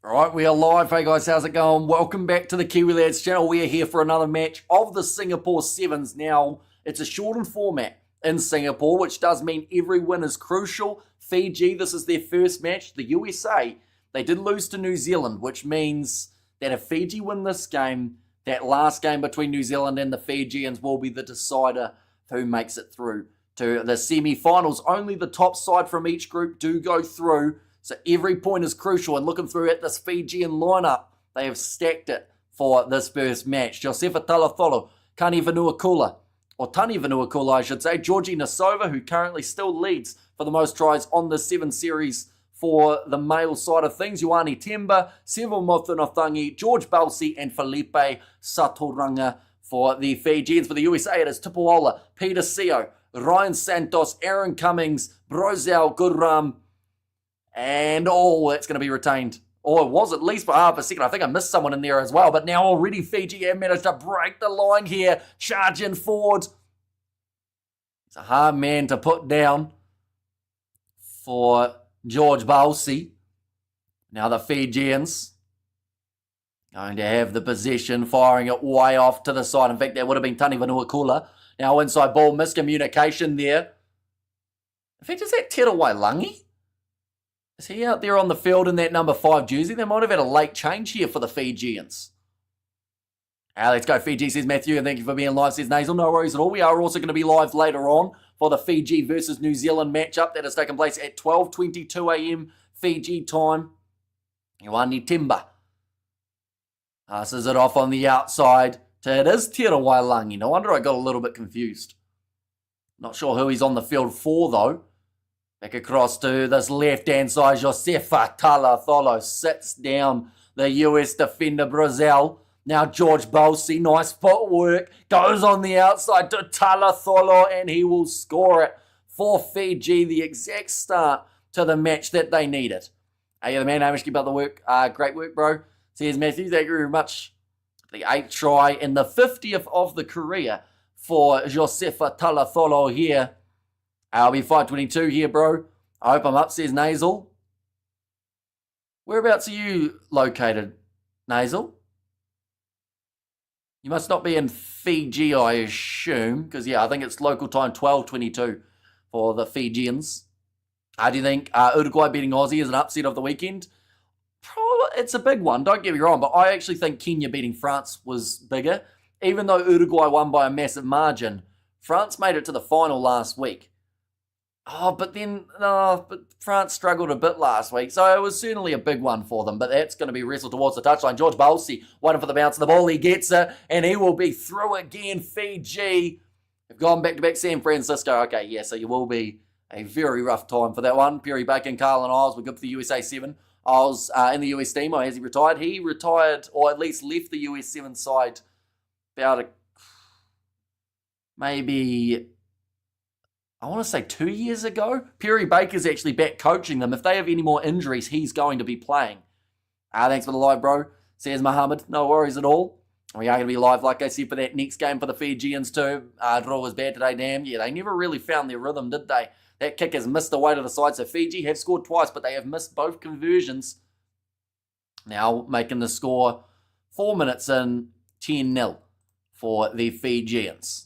All right, we are live. Hey guys, how's it going? Welcome back to the Kiwi Lads channel. We are here for another match of the Singapore Sevens. Now, it's a shortened format in Singapore, which does mean every win is crucial. Fiji, this is their first match. The USA, they did lose to New Zealand, which means that if Fiji win this game, that last game between New Zealand and the Fijians will be the decider of who makes it through to the semi-finals. Only the top side from each group do go through. So every point is crucial, and looking through at this Fijian lineup, they have stacked it for this first match. Josefa Talatholo, Tani Vanuakula, I should say, Georgie Nasova, who currently still leads for the most tries on the Seven Series for the male side of things. Ioane Temba, Seville Mothunothangi, George Balsi, and Felipe Satoranga for the Fijians. For the USA, it is Tupuola, Peter Seo, Ryan Santos, Aaron Cummings, Brozell Gurram, and that's going to be retained. Or it was at least for half a second. I think I missed someone in there as well. But now already Fiji have managed to break the line here. Charging forward. It's a hard man to put down for George Balsi. Now the Fijians going to have the possession, firing it way off to the side. In fact, that would have been Tani Vanuakula. Now inside ball, miscommunication there. In fact, is that Tera Wailangi? Is he out there on the field in that number 5 jersey? They might have had a late change here for the Fijians. Let's go Fiji, says Matthew, and thank you for being live, says Nasal. No worries at all. We are also going to be live later on for the Fiji versus New Zealand matchup that has taken place at 12:22 a.m. Fiji time. Ioane Temba passes it off on the outside to it is Tera Wailangi. No wonder I got a little bit confused. Not sure who he's on the field for, though. Back across to this left-hand side. Josefa Talatholo sits down the US defender Brozell. Now George Balsi, nice footwork. Goes on the outside to Talatholo and he will score it for Fiji. The exact start to the match that they needed. Hey, you're the man, Hamish, keep up the work. Great work, bro. Says Matthew, thank you very much. The 8th try and the 50th of the career for Josefa Talatholo here. I'll be 5:22 here, bro. I hope I'm up, says Nasal. Whereabouts are you located, Nasal? You must not be in Fiji, I assume, because, I think it's local time 12:22 for the Fijians. How do you think Uruguay beating Aussie is an upset of the weekend? Probably, it's a big one, don't get me wrong, but I actually think Kenya beating France was bigger. Even though Uruguay won by a massive margin, France made it to the final last week. But France struggled a bit last week, so it was certainly a big one for them, but that's going to be wrestled towards the touchline. George Balsi waiting for the bounce of the ball. He gets it, and he will be through again. Fiji have gone back-to-back San Francisco. Okay, yeah, so you will be a very rough time for that one. Perry Bacon, Carlin Isles were good for the USA 7. Isles in the US team, or has he retired? He retired, or at least left the US 7 side about maybe, I want to say 2 years ago. Perry Baker's actually back coaching them. If they have any more injuries, he's going to be playing. Thanks for the live, bro. Says Mohammed. No worries at all. We are going to be live, like I said, for that next game for the Fijians too. Draw was bad today, damn. Yeah, they never really found their rhythm, did they? That kick has missed away to the side. So Fiji have scored twice, but they have missed both conversions. Now making the score 4 minutes in, 10-0 for the Fijians.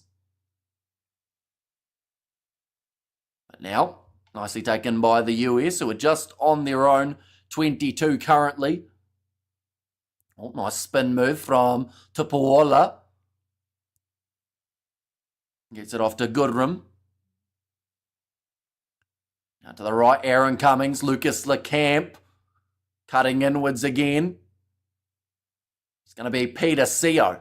Now, nicely taken by the US, who are just on their own 22 currently. Nice spin move from Tupuola. Gets it off to Goodrum. Now to the right, Aaron Cummings, Lucas LeCamp. Cutting inwards again. It's going to be Peter Seo.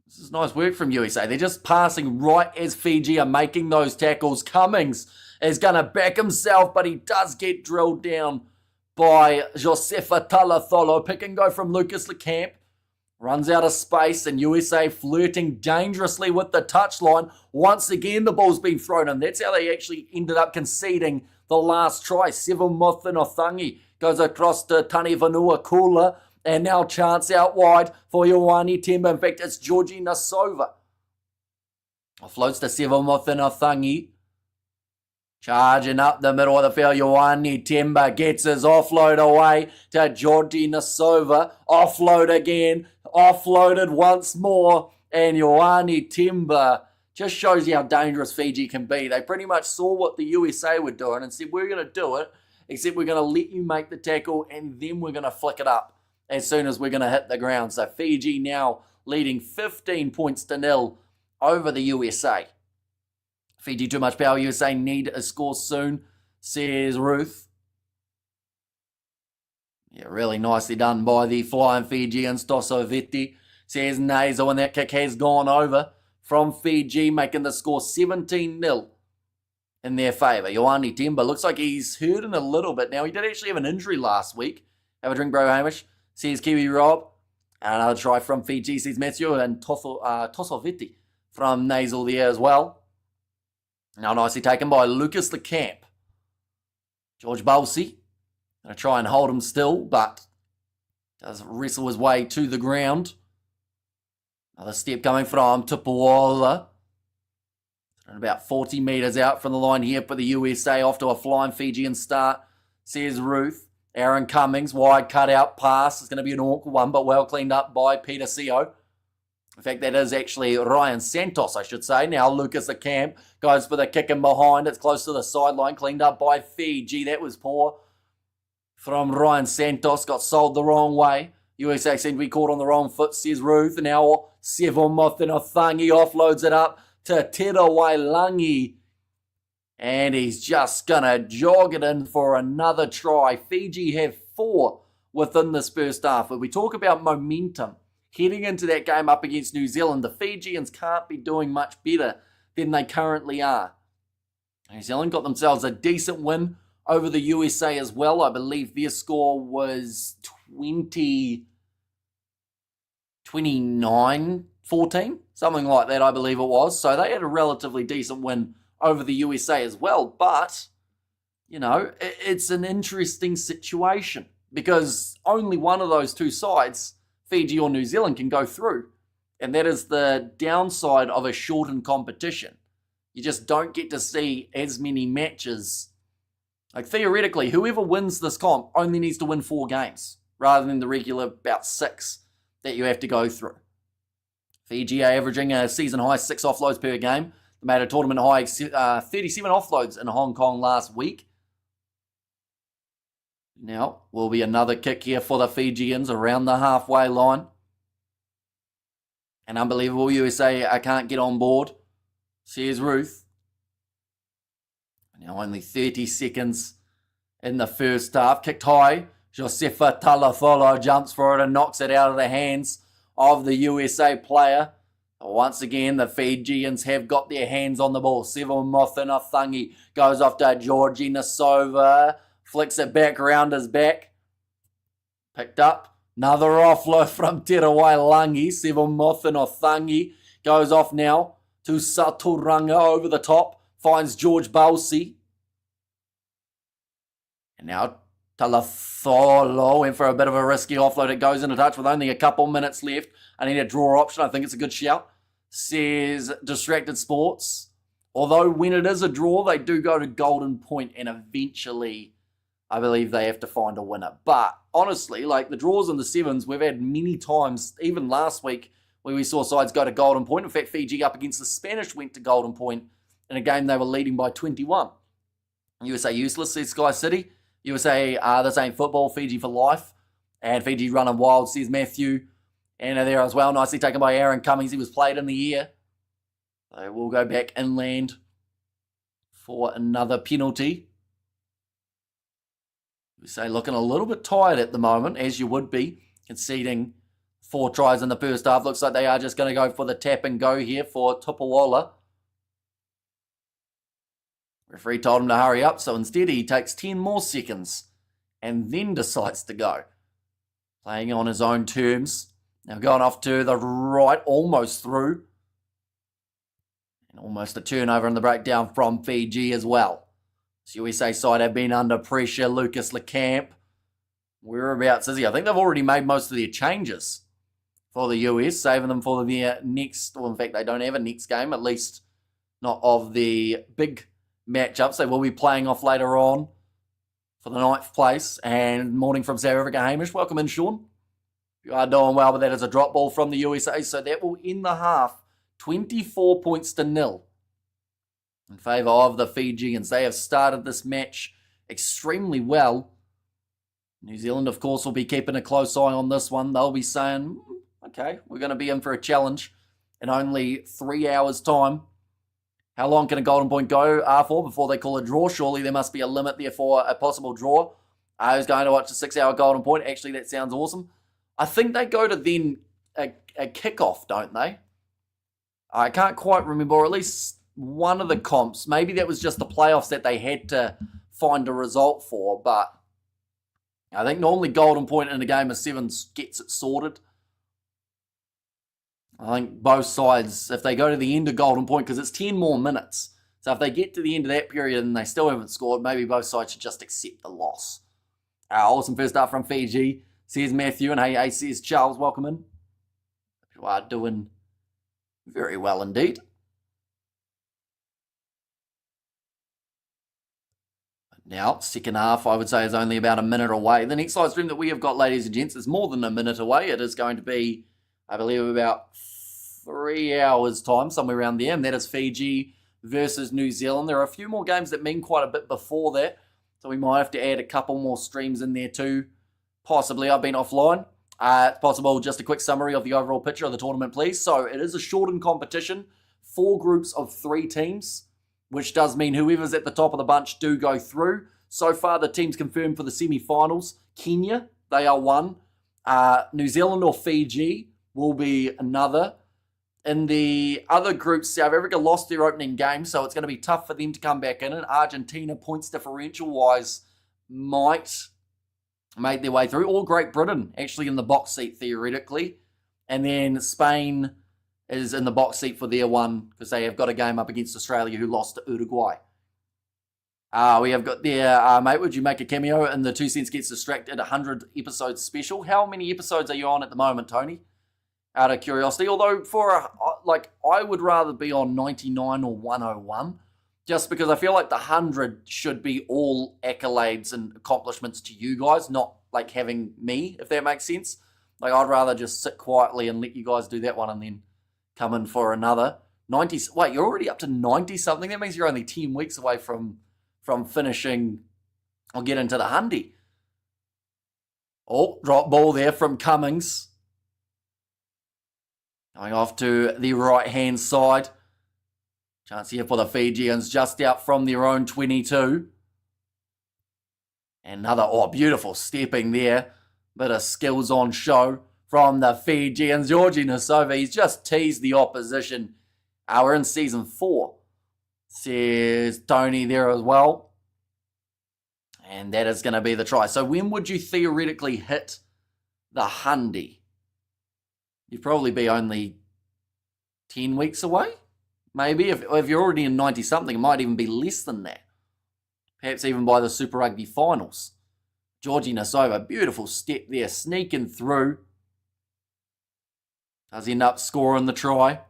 This is nice work from USA. They're just passing right as Fiji are making those tackles. Cummings is going to back himself, but he does get drilled down by Josefa Talatholo. Pick and go from Lucas LeCamp. Runs out of space, and USA flirting dangerously with the touchline. Once again, the ball's been thrown in. That's how they actually ended up conceding the last try. Seville Mothunothangi goes across to Tani Vanuakula. And now chance out wide for Ioane Temba. In fact, it's Georgie Nasova. Offloads to Seville Mothunothangi. Charging up the middle of the field, Ioane Timber gets his offload away to Georgi Nasova. Offload again, offloaded once more, and Ioane Timber just shows you how dangerous Fiji can be. They pretty much saw what the USA were doing and said, we're going to do it, except we're going to let you make the tackle, and then we're going to flick it up as soon as we're going to hit the ground. So Fiji now leading 15 points to 0 over the USA. Fiji too much power. USA need a score soon, says Ruth. Yeah, really nicely done by the flying Fijians. Tosovetti says Nasal, and that kick has gone over from Fiji, making the score 17-0 in their favour. Ioane Timber looks like he's hurting a little bit now. He did actually have an injury last week. Have a drink, bro, Hamish, says Kiwi Rob. And another try from Fiji, says Matthew, and Tosovetti from Nasal there as well. Now nicely taken by Lucas the Camp. George Balsi going to try and hold him still, but does wrestle his way to the ground. Another step coming from Tupuola. About 40 metres out from the line here for the USA, off to a flying Fijian start, says Ruth. Aaron Cummings, wide cutout pass. It's going to be an awkward one, but well cleaned up by Peter Seo. In fact, that is actually Ryan Santos, I should say. Now Lucas the Camp goes for the kick in behind. It's close to the sideline, cleaned up by Fiji. That was poor from Ryan Santos. Got sold the wrong way. USA seemed to be caught on the wrong foot, says Ruth. Now Sevon Mothinothangi offloads it up to Tera Wailangi. And he's just going to jog it in for another try. Fiji have 4 within this first half. When we talk about momentum, heading into that game up against New Zealand, the Fijians can't be doing much better than they currently are. New Zealand got themselves a decent win over the USA as well. I believe their score was 29-14, something like that, I believe it was. So they had a relatively decent win over the USA as well. But, you know, it's an interesting situation because only one of those two sides, Fiji or New Zealand, can go through. And that is the downside of a shortened competition. You just don't get to see as many matches. Like, theoretically, whoever wins this comp only needs to win 4 games rather than the regular about 6 that you have to go through. Fiji are averaging a season high 6 offloads per game. They made a tournament high 37 offloads in Hong Kong last week. Now, will be another kick here for the Fijians around the halfway line. And unbelievable, USA, I can't get on board, says Ruth. Now only 30 seconds in the first half. Kicked high. Josefa Talafolo jumps for it and knocks it out of the hands of the USA player. Once again, the Fijians have got their hands on the ball. Sevon Mothinothangi goes off to Georgi Nasova. Flicks it back around his back. Picked up. Another offload from Tera Wailangi. Sevon Mothinothangi goes off now to Saturanga over the top. Finds George Balsi. And now Talafolo went for a bit of a risky offload. It goes into touch with only a couple minutes left. I need a draw option. I think it's a good shout, says Distracted Sports. Although when it is a draw, they do go to golden point and eventually I believe they have to find a winner. But honestly, like the draws in the sevens, we've had many times, even last week, where we saw sides go to golden point. In fact, Fiji up against the Spanish went to golden point in a game they were leading by 21. USA useless, says Sky City. USA, this ain't football, Fiji for life. And Fiji running wild, says Matthew. And there as well, nicely taken by Aaron Cummings. He was played in the air. They will go back inland for another penalty. USA looking a little bit tired at the moment, as you would be, conceding 4 tries in the first half. Looks like they are just going to go for the tap and go here for Tupuola. Referee told him to hurry up, so instead he takes 10 more seconds and then decides to go. Playing on his own terms. Now going off to the right, almost through. And almost a turnover in the breakdown from Fiji as well. So USA side have been under pressure. Lucas LeCamp. Whereabouts is he? I think they've already made most of their changes for the US, saving them for their next, well, in fact, they don't have a next game, at least not of the big matchups. They will be playing off later on for the 9th place. And morning from South Africa, Hamish. Welcome in, Sean. You are doing well, but that is a drop ball from the USA. So that will end the half 24 points to 0 in favour of the Fijians. They have started this match extremely well. New Zealand, of course, will be keeping a close eye on this one. They'll be saying, okay, we're going to be in for a challenge in only 3 hours' time. How long can a golden point go for before they call a draw? Surely there must be a limit there for a possible draw. I was going to watch a 6-hour golden point. Actually, that sounds awesome. I think they go to then a kickoff, don't they? I can't quite remember, or at least one of the comps. Maybe that was just the playoffs that they had to find a result for, but I think normally golden point in a game of sevens gets it sorted. I think both sides, if they go to the end of golden point, because it's 10 more minutes, so if they get to the end of that period and they still haven't scored, maybe both sides should just accept the loss. Awesome first up from Fiji, says Matthew, and hey, says Charles, welcome in. You are doing very well indeed. Now, second half, I would say, is only about a minute away. The next live stream that we have got, ladies and gents, is more than a minute away. It is going to be, I believe, about 3 hours' time, somewhere around there. And that is Fiji versus New Zealand. There are a few more games that mean quite a bit before that. So we might have to add a couple more streams in there too. Possibly. I've been offline. It's possible. Just a quick summary of the overall picture of the tournament, please. So it is a shortened competition. 4 groups of 3 teams, which does mean whoever's at the top of the bunch do go through. So far, the teams confirmed for the semi-finals. Kenya, they are one. New Zealand or Fiji will be another. In the other groups, South Africa lost their opening game, so it's going to be tough for them to come back in. And Argentina, points differential-wise, might make their way through. Or Great Britain, actually in the box seat, theoretically. And then Spain is in the box seat for their one, because they have got a game up against Australia, who lost to Uruguay. We have got there, mate, would you make a cameo in the 2 Cents Gets Distracted 100 episodes special? How many episodes are you on at the moment, Tony? Out of curiosity. Although, I would rather be on 99 or 101, just because I feel like the 100 should be all accolades and accomplishments to you guys, not like having me, if that makes sense. Like, I'd rather just sit quietly and let you guys do that one and then come in for another. 90. Wait, you're already up to 90-something? That means you're only 10 weeks away from finishing or get into the 100. Oh, drop ball there from Cummings. Going off to the right-hand side. Chance here for the Fijians, just out from their own 22. Another, beautiful stepping there. Bit of skills on show from the Fijians. Georgie Nasova, he's just teased the opposition. We're in season 4. Says Tony there as well. And that is going to be the try. So when would you theoretically hit the 100? You'd probably be only 10 weeks away. Maybe. If you're already in 90-something, it might even be less than that. Perhaps even by the Super Rugby finals. Georgie Nasova, beautiful step there, sneaking through. Does end up scoring the try.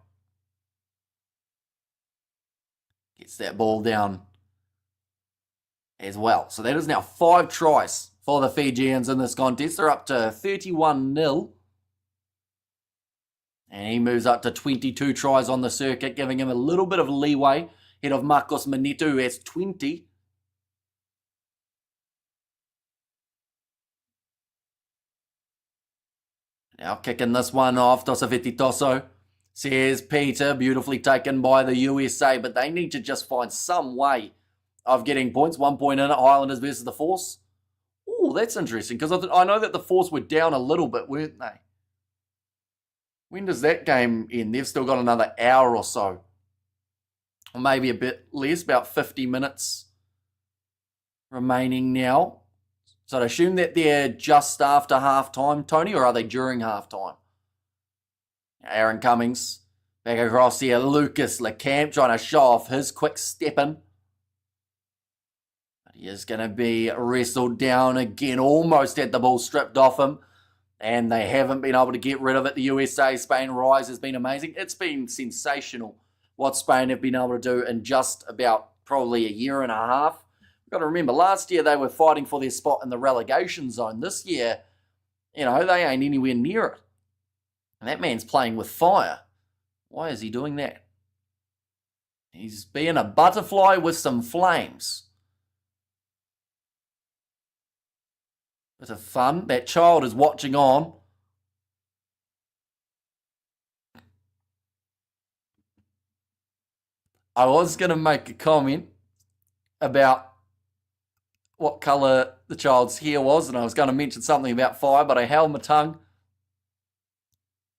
Gets that ball down as well. So that is now 5 tries for the Fijians in this contest. They're up to 31-0. And he moves up to 22 tries on the circuit, giving him a little bit of leeway. Head of Marcos Manito, who has 20. Now kicking this one off, Tosafeti Tosso, says Peter, beautifully taken by the USA, but they need to just find some way of getting points. 1 point in it, Highlanders versus the Force. Oh, that's interesting, because I know that the Force were down a little bit, weren't they? When does that game end? They've still got another hour or so. Or maybe a bit less, about 50 minutes remaining now. So I'd assume that they're just after half-time, Tony, or are they during half-time? Aaron Cummings back across here. Lucas Lecamp trying to show off his quick stepping. But he is going to be wrestled down again. Almost had the ball stripped off him. And they haven't been able to get rid of it. The USA-Spain rise has been amazing. It's been sensational what Spain have been able to do in just about probably a year and a half. We've got to remember, last year they were fighting for their spot in the relegation zone. This year, they ain't anywhere near it. And that man's playing with fire. Why is he doing that? He's being a butterfly with some flames. Bit of fun. That child is watching on. I was going to make a comment about what colour the child's hair was, and I was going to mention something about fire, but I held my tongue.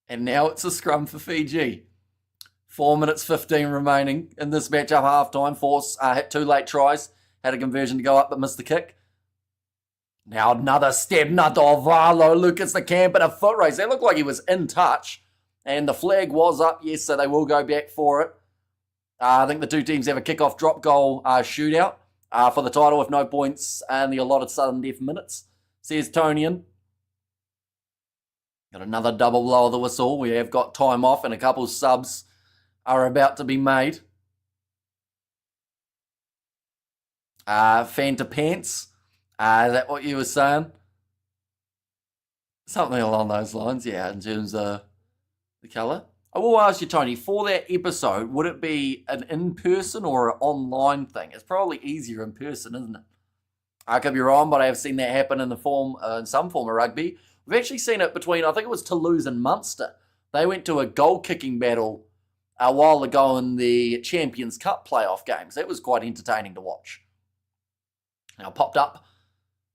And now it's a scrum for Fiji. 4 minutes 15 remaining in this match up half-time. Force hit 2 late tries. Had a conversion to go up, but missed the kick. Now another step. Nadovalo. Lucas the camp and a foot race. That looked like he was in touch. And the flag was up, yes, so they will go back for it. I think the two teams have a kick-off drop goal shootout for the title with no points and the allotted sudden death minutes. Says Tonian. Got another double blow of the whistle. We have got time off and a couple of subs are about to be made. Fanta Pants. Is that what you were saying? Something along those lines, yeah, in terms of the colour. I will ask you, Tony, for that episode, would it be an in-person or an online thing? It's probably easier in person, isn't it? I could be wrong, but I have seen that happen in some form of rugby. We've actually seen it between, I think it was Toulouse and Munster. They went to a goal-kicking battle a while ago in the Champions Cup playoff games. That was quite entertaining to watch. Now, popped up.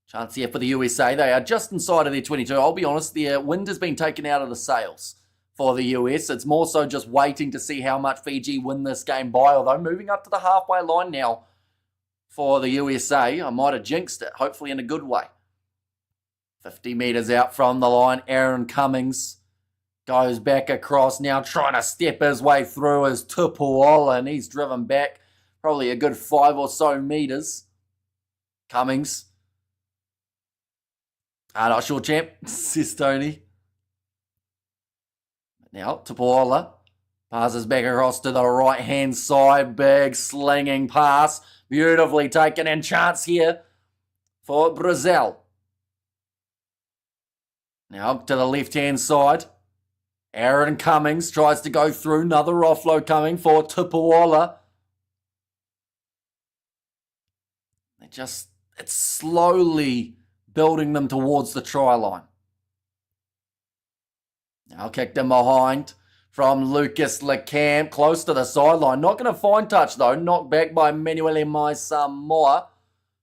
Chance here for the USA. They are just inside of their 22. I'll be honest, their wind has been taken out of the sails for the US. It's more so just waiting to see how much Fiji win this game by, although moving up to the halfway line now for the USA. I might have jinxed it, hopefully in a good way. 50 metres out from the line, Aaron Cummings goes back across, now trying to step his way through as Tupuola, and he's driven back probably a good 5 or so metres. Cummings. Not sure, champ, says Tony. Now, Tupuola passes back across to the right-hand side. Big slinging pass. Beautifully taken, and chance here for Brazil. Now to the left-hand side. Aaron Cummings tries to go through. Another offload coming for Tupuola. It's slowly building them towards the try line. Now kicked in behind from Lucas Lecamp, close to the sideline. Not going to find touch though. Knocked back by Manuele Mai Samoa,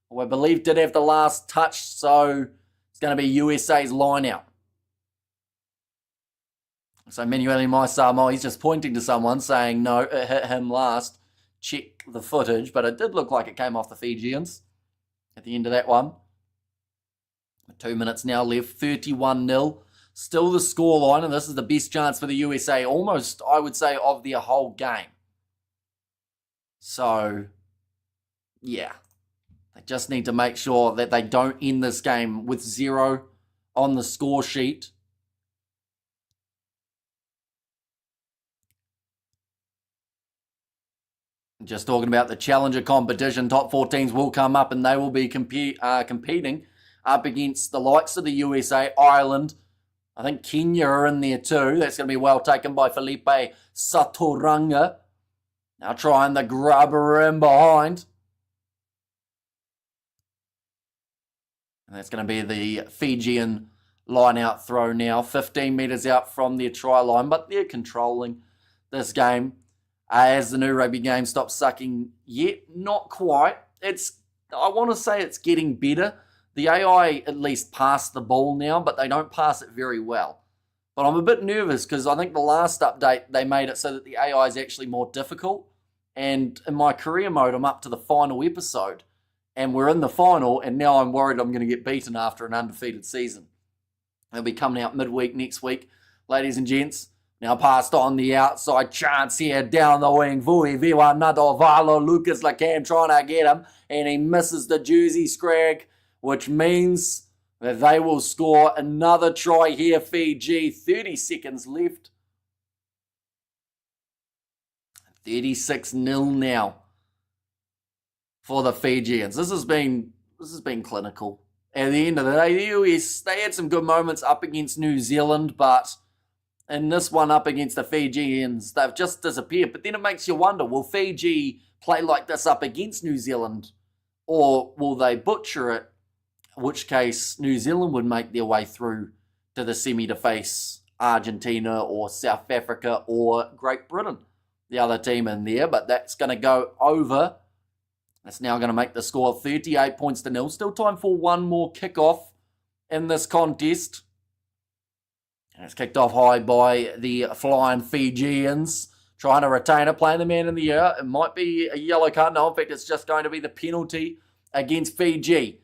who I believe did have the last touch, so it's going to be USA's line out. So Manuele Mai Samoa, he's just pointing to someone saying, no, it hit him last. Check the footage, but it did look like it came off the Fijians at the end of that one. 2 minutes now left, 31-0. Still the scoreline, and this is the best chance for the USA, almost, I would say, of the whole game. So, yeah. They just need to make sure that they don't end this game with 0 on the score sheet. Just talking about the Challenger competition, top 4 teams will come up and they will be competing up against the likes of the USA, Ireland. I think Kenya are in there too. That's going to be well taken by Felipe Saturanga. Now trying the grubber in behind. And that's going to be the Fijian line-out throw now. 15 metres out from their try line, but they're controlling this game. As the new rugby game stops sucking, yet not quite. I want to say it's getting better. The AI at least pass the ball now, but they don't pass it very well. But I'm a bit nervous because I think the last update, they made it so that the AI is actually more difficult. And in my career mode, I'm up to the final episode. And we're in the final, and now I'm worried I'm going to get beaten after an undefeated season. They'll be coming out midweek next week, ladies and gents. Now passed on the outside, chance here down the wing. Vui Viwa Nadovalo, Lucas Lecam trying to get him, and he misses the Jersey Scrag, which means that they will score another try here, Fiji. 30 seconds left. 36-0 now. for the Fijians. This has been clinical. At the end of the day, the US, they had some good moments up against New Zealand, but in this one up against the Fijians, they've just disappeared. But then it makes you wonder, will Fiji play like this up against New Zealand, or will they butcher it, in which case New Zealand would make their way through to the semi to face Argentina or South Africa or Great Britain, the other team in there. But that's going to go over. That's now going to make the score 38 points to 0. Still time for one more kickoff in this contest. And it's kicked off high by the flying Fijians, trying to retain it, playing the man in the air. It might be a yellow card. No, in fact, it's just going to be the penalty against Fiji.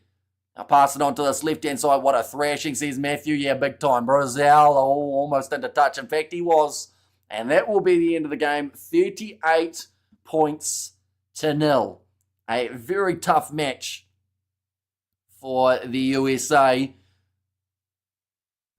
Now pass it on to this left-hand side. What a thrashing, says Matthew. Yeah, big time. Brazil, almost into touch. In fact, he was. And that will be the end of the game. 38 points to 0. A very tough match for the USA.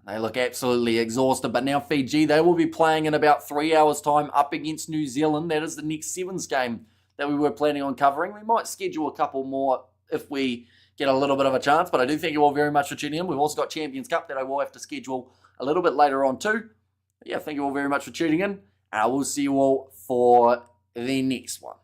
They look absolutely exhausted. But now Fiji, they will be playing in about 3 hours' time up against New Zealand. That is the next Sevens game that we were planning on covering. We might schedule a couple more if we get a little bit of a chance. But I do thank you all very much for tuning in. We've also got Champions Cup that I will have to schedule a little bit later on too. But yeah, thank you all very much for tuning in. And I will see you all for the next one.